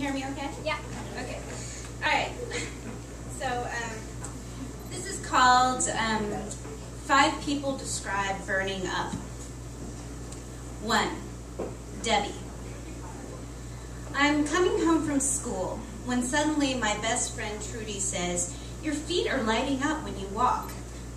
hear me okay? Yeah. Okay. All right. So this is called 5 People Describe Burning Up. 1. Debbie. I'm coming home from school when suddenly my best friend Trudy says, "Your feet are lighting up when you walk."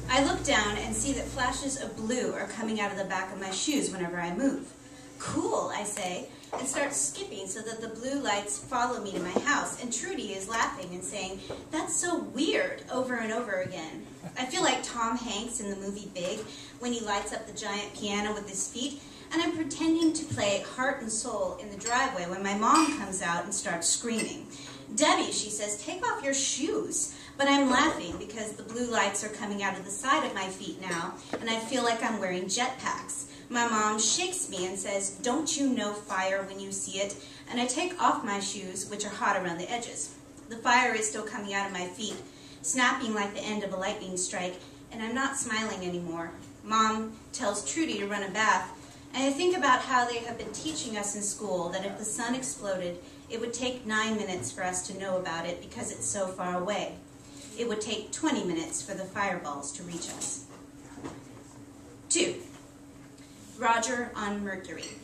I look down and see that flashes of blue are coming out of the back of my shoes whenever I move. "Cool," I say, and start skipping so that the blue lights follow me to my house, and Trudy is laughing and saying, "That's so weird," over and over again. I feel like Tom Hanks in the movie Big when he lights up the giant piano with his feet, and I'm pretending to play Heart and Soul in the driveway when my mom comes out and starts screaming. "Debbie," she says, "take off your shoes." But I'm laughing because the blue lights are coming out of the side of my feet now, and I feel like I'm wearing jetpacks. My mom shakes me and says, "Don't you know fire when you see it?" And I take off my shoes, which are hot around the edges. The fire is still coming out of my feet, snapping like the end of a lightning strike, and I'm not smiling anymore. Mom tells Trudy to run a bath, and I think about how they have been teaching us in school that if the sun exploded, it would take 9 minutes for us to know about it because it's so far away. It would take 20 minutes for the fireballs to reach us. 2. Roger on Mercury.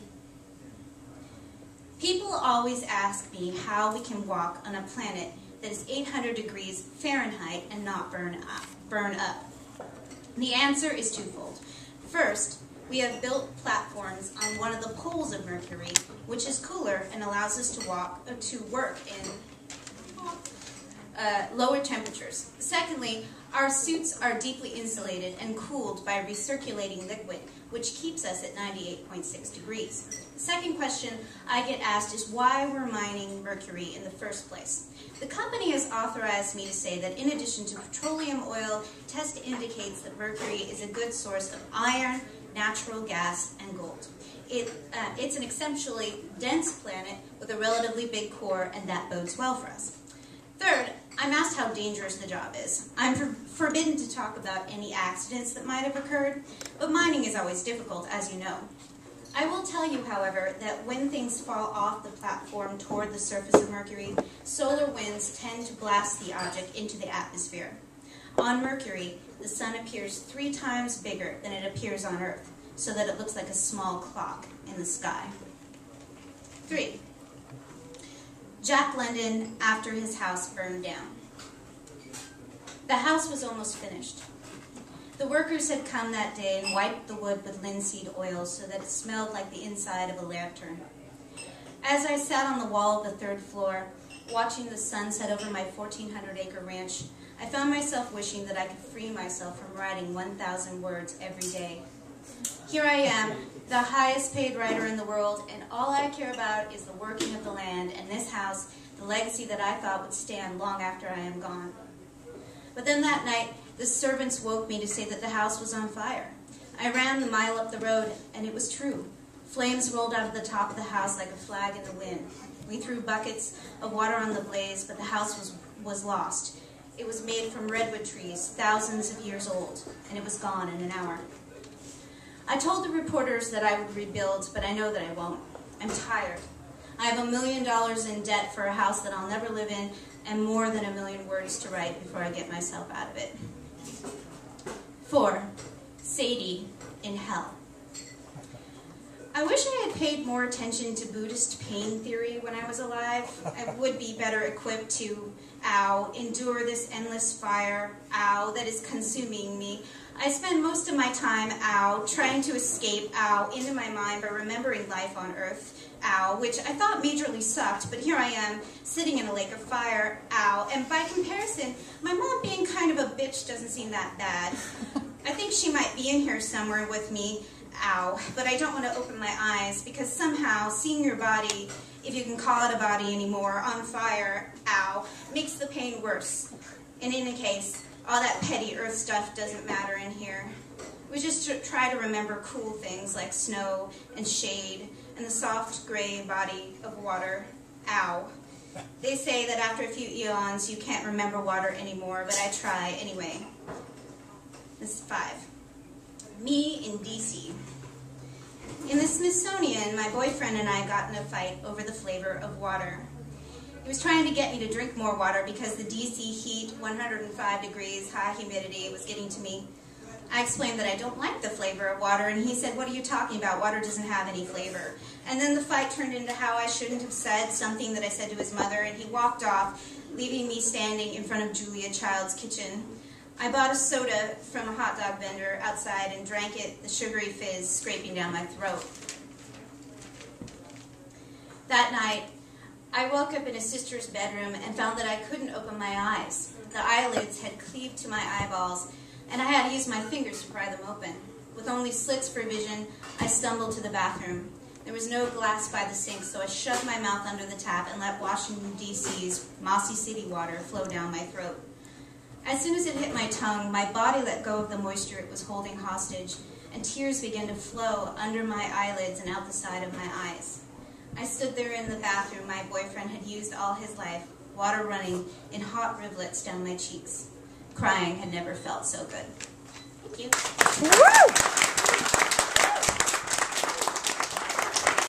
People always ask me how we can walk on a planet that is 800 degrees Fahrenheit and not burn up. The answer is twofold. First, we have built platforms on one of the poles of Mercury, which is cooler and allows us to work in lower temperatures. Secondly, our suits are deeply insulated and cooled by recirculating liquid, which keeps us at 98.6 degrees. The second question I get asked is why we're mining mercury in the first place. The company has authorized me to say that in addition to petroleum oil, test indicates that mercury is a good source of iron, natural gas, and gold. It's an exceptionally dense planet with a relatively big core, and that bodes well for us. Third, I'm asked how dangerous the job is. I'm forbidden to talk about any accidents that might have occurred, but mining is always difficult, as you know. I will tell you, however, that when things fall off the platform toward the surface of Mercury, solar winds tend to blast the object into the atmosphere. On Mercury, the sun appears 3 times bigger than it appears on Earth, so that it looks like a small clock in the sky. 3. Jack London after his house burned down. The house was almost finished. The workers had come that day and wiped the wood with linseed oil so that it smelled like the inside of a lantern. As I sat on the wall of the 3rd floor, watching the sun set over my 1,400-acre ranch, I found myself wishing that I could free myself from writing 1,000 words every day. Here I am, the highest paid writer in the world, and all I care about is the working of the land and this house, the legacy that I thought would stand long after I am gone. But then that night, the servants woke me to say that the house was on fire. I ran the mile up the road, and it was true. Flames rolled out of the top of the house like a flag in the wind. We threw buckets of water on the blaze, but the house was lost. It was made from redwood trees, thousands of years old, and it was gone in an hour. I told the reporters that I would rebuild, but I know that I won't. I'm tired. I have $1 million in debt for a house that I'll never live in, and more than 1 million words to write before I get myself out of it. 4. Sadie in hell. I wish I had paid more attention to Buddhist pain theory when I was alive. I would be better equipped to, endure this endless fire, that is consuming me. I spend most of my time, trying to escape, into my mind by remembering life on Earth, which I thought majorly sucked, but here I am, sitting in a lake of fire, and by comparison, my mom being kind of a bitch doesn't seem that bad. I think she might be in here somewhere with me, but I don't want to open my eyes, because somehow seeing your body, if you can call it a body anymore, on fire, makes the pain worse. In any case, all that petty earth stuff doesn't matter in here. We just try to remember cool things like snow and shade and the soft gray body of water. They say that after a few eons you can't remember water anymore, but I try anyway. This is 5. Me in DC. In the Smithsonian, my boyfriend and I got in a fight over the flavor of water. He was trying to get me to drink more water because the DC heat, 105 degrees, high humidity, was getting to me. I explained that I don't like the flavor of water, and he said, "What are you talking about? Water doesn't have any flavor." And then the fight turned into how I shouldn't have said something that I said to his mother, and he walked off, leaving me standing in front of Julia Child's kitchen. I bought a soda from a hot dog vendor outside and drank it, the sugary fizz scraping down my throat. That night, I woke up in his sister's bedroom and found that I couldn't open my eyes. The eyelids had cleaved to my eyeballs, and I had to use my fingers to pry them open. With only slits for vision, I stumbled to the bathroom. There was no glass by the sink, so I shoved my mouth under the tap and let Washington, D.C.'s mossy city water flow down my throat. As soon as it hit my tongue, my body let go of the moisture it was holding hostage, and tears began to flow under my eyelids and out the side of my eyes. I stood there in the bathroom my boyfriend had used all his life, water running in hot rivulets down my cheeks. Crying had never felt so good. Thank you.